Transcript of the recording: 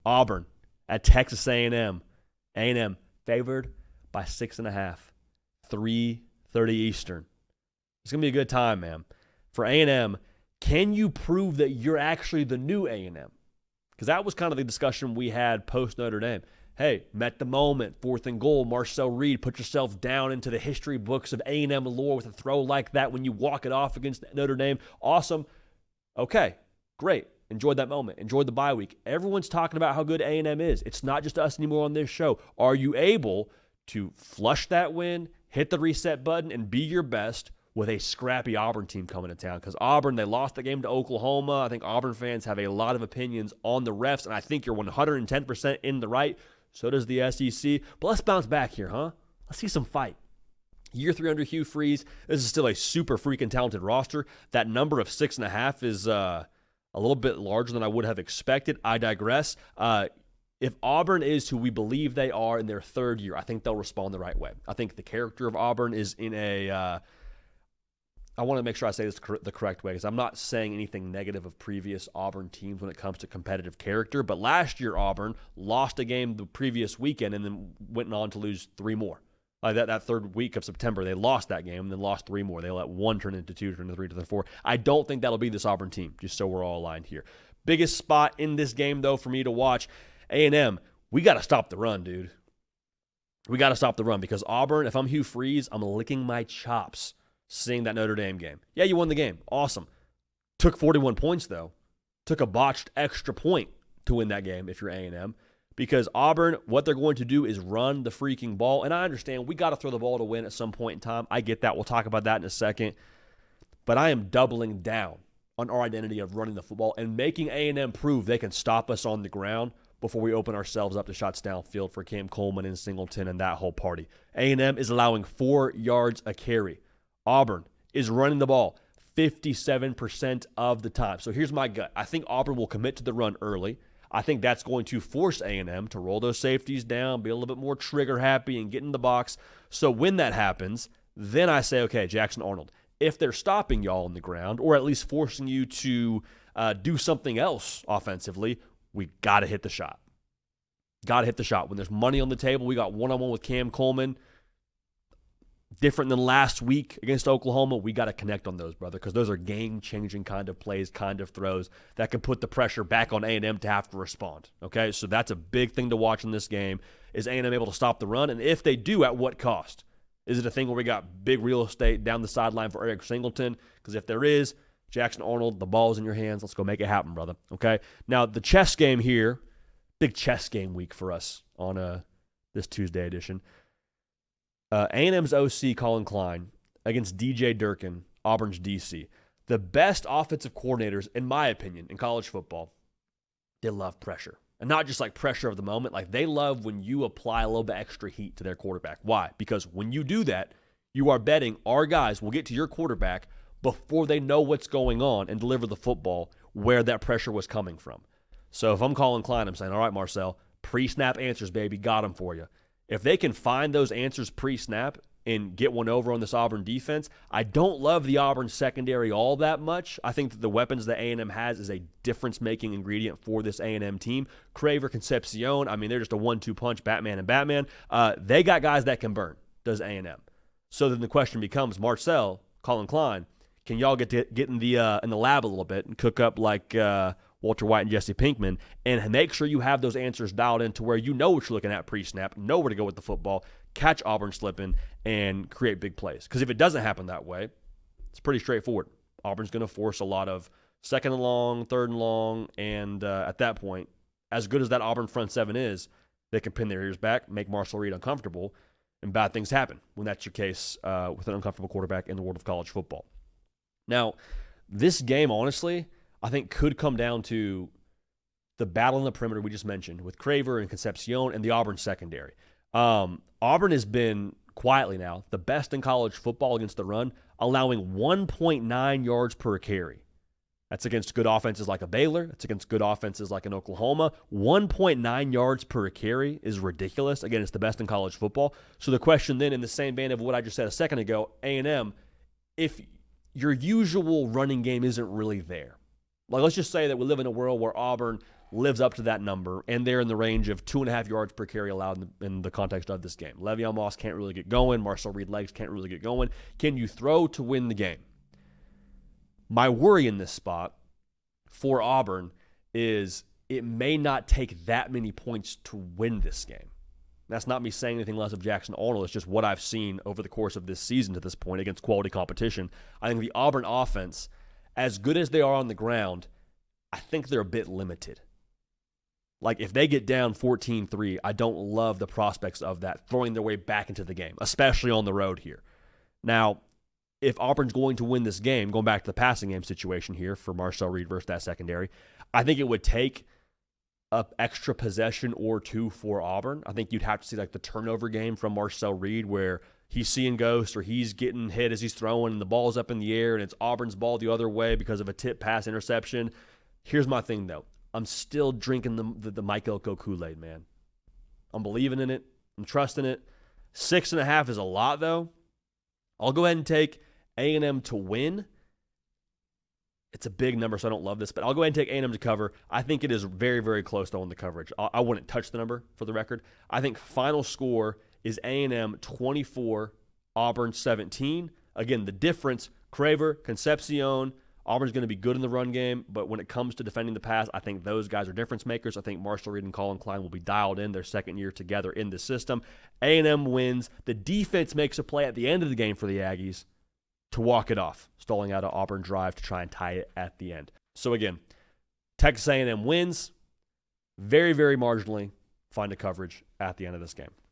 Auburn at Texas A&M. A&M favored by 6.5. 3:30 Eastern. It's going to be a good time, man. For A&M, can you prove that you're actually the new A&M? Because that was kind of the discussion we had post-Notre Dame. Hey, met the moment, 4th and goal, Marcel Reed, put yourself down into the history books of A&M lore with a throw like that when you walk it off against Notre Dame. Awesome. Okay, great. Enjoyed that moment. Enjoyed the bye week. Everyone's talking about how good A&M is. It's not just us anymore on this show. Are you able to flush that win, hit the reset button, and be your best with a scrappy Auburn team coming to town? Because Auburn, they lost the game to Oklahoma. I think Auburn fans have a lot of opinions on the refs, and I think you're 110% in the right. So does the SEC. But let's bounce back here, huh? Let's see some fight. Year 3 under Hugh Freeze. This is still a super freaking talented roster. That number of 6.5 is a little bit larger than I would have expected. I digress. If Auburn is who we believe they are in their 3rd year, I think they'll respond the right way. I think the character of Auburn is in a I want to make sure I say this the correct way because I'm not saying anything negative of previous Auburn teams when it comes to competitive character. But last year, Auburn lost a game the previous weekend and then went on to lose 3 more. That 3rd week of September, they lost that game and then lost 3 more. They let 1 turn into 2, turn into 3, turn into 4. I don't think that'll be this Auburn team, just so we're all aligned here. Biggest spot in this game, though, for me to watch, A&M, we got to stop the run, dude. We got to stop the run because Auburn, if I'm Hugh Freeze, I'm licking my chops seeing that Notre Dame game. Yeah, you won the game. Awesome. Took 41 points, though. Took a botched extra point to win that game if you're A&M. Because Auburn, what they're going to do is run the freaking ball. And I understand we got to throw the ball to win at some point in time. I get that. We'll talk about that in a second. But I am doubling down on our identity of running the football and making A&M prove they can stop us on the ground before we open ourselves up to shots downfield for Cam Coleman and Singleton and that whole party. A&M is allowing 4 yards a carry. Auburn is running the ball 57% of the time. So here's my gut. I think Auburn will commit to the run early. I think that's going to force A&M to roll those safeties down, be a little bit more trigger happy and get in the box. So when that happens, then I say, okay, Jackson Arnold, if they're stopping y'all on the ground or at least forcing you to do something else offensively, we got to hit the shot. Got to hit the shot. When there's money on the table, we got one-on-one with Cam Coleman. Different than last week against Oklahoma, we got to connect on those, brother, because those are game-changing kind of plays, kind of throws that can put the pressure back on A&M to have to respond, okay? So that's a big thing to watch in this game. Is A&M able to stop the run? And if they do, at what cost? Is it a thing where we got big real estate down the sideline for Eric Singleton? Because if there is, Jackson Arnold, the ball's in your hands. Let's go make it happen, brother, okay? Now, the chess game here, big chess game week for us on this Tuesday edition. A&M's OC Colin Klein against DJ Durkin, Auburn's DC. The best offensive coordinators, in my opinion, in college football, they love pressure. And not just like pressure of the moment. Like they love when you apply a little bit extra heat to their quarterback. Why? Because when you do that, you are betting our guys will get to your quarterback before they know what's going on and deliver the football where that pressure was coming from. So if I'm Colin Klein, I'm saying, all right, Marcel, pre-snap answers, baby, got them for you. If they can find those answers pre-snap and get one over on this Auburn defense, I don't love the Auburn secondary all that much. I think that the weapons that A&M has is a difference-making ingredient for this A&M team. Craver, Concepcion, I mean, they're just a 1-2 punch, Batman and Batman. They got guys that can burn, does A&M. So then the question becomes, Marcel, Colin Klein, can y'all get in the lab a little bit and cook up like Walter White and Jesse Pinkman, and make sure you have those answers dialed in to where you know what you're looking at pre-snap, know where to go with the football, catch Auburn slipping, and create big plays. Because if it doesn't happen that way, it's pretty straightforward. Auburn's going to force a lot of 2nd and long, 3rd and long, and at that point, as good as that Auburn front 7 is, they can pin their ears back, make Marcel Reed uncomfortable, and bad things happen when that's your case with an uncomfortable quarterback in the world of college football. Now, this game, honestly, I think could come down to the battle in the perimeter we just mentioned with Craver and Concepcion and the Auburn secondary. Auburn has been, quietly now, the best in college football against the run, allowing 1.9 yards per carry. That's against good offenses like a Baylor. That's against good offenses like an Oklahoma. 1.9 yards per carry is ridiculous. Again, it's the best in college football. So the question then, in the same vein of what I just said a second ago, A&M, if your usual running game isn't really there, like, let's just say that we live in a world where Auburn lives up to that number, and they're in the range of 2.5 yards per carry allowed in the context of this game. Le'Veon Moss can't really get going. Marcel Reed legs can't really get going. Can you throw to win the game? My worry in this spot for Auburn is it may not take that many points to win this game. That's not me saying anything less of Jackson Arnold. It's just what I've seen over the course of this season to this point against quality competition. I think the Auburn offense, as good as they are on the ground, I think they're a bit limited. Like, if they get down 14-3, I don't love the prospects of that, throwing their way back into the game, especially on the road here. Now, if Auburn's going to win this game, going back to the passing game situation here for Marcel Reed versus that secondary, I think it would take an extra possession or two for Auburn. I think you'd have to see like the turnover game from Marcel Reed where he's seeing ghosts or he's getting hit as he's throwing and the ball's up in the air and it's Auburn's ball the other way because of a tip pass interception. Here's my thing, though. I'm still drinking the Mike Elko Kool-Aid, man. I'm believing in it. I'm trusting it. 6.5 is a lot, though. I'll go ahead and take A&M to win. It's a big number, so I don't love this, but I'll go ahead and take A&M to cover. I think it is very, very close to on the coverage. I wouldn't touch the number for the record. I think final score is A&M 24, Auburn 17. Again, the difference, Craver, Concepcion, Auburn's going to be good in the run game, but when it comes to defending the pass, I think those guys are difference makers. I think Marshall Reed and Colin Klein will be dialed in their second year together in the system. A&M wins. The defense makes a play at the end of the game for the Aggies to walk it off, stalling out an Auburn drive to try and tie it at the end. So again, Texas A&M wins. Very, very marginally find a coverage at the end of this game.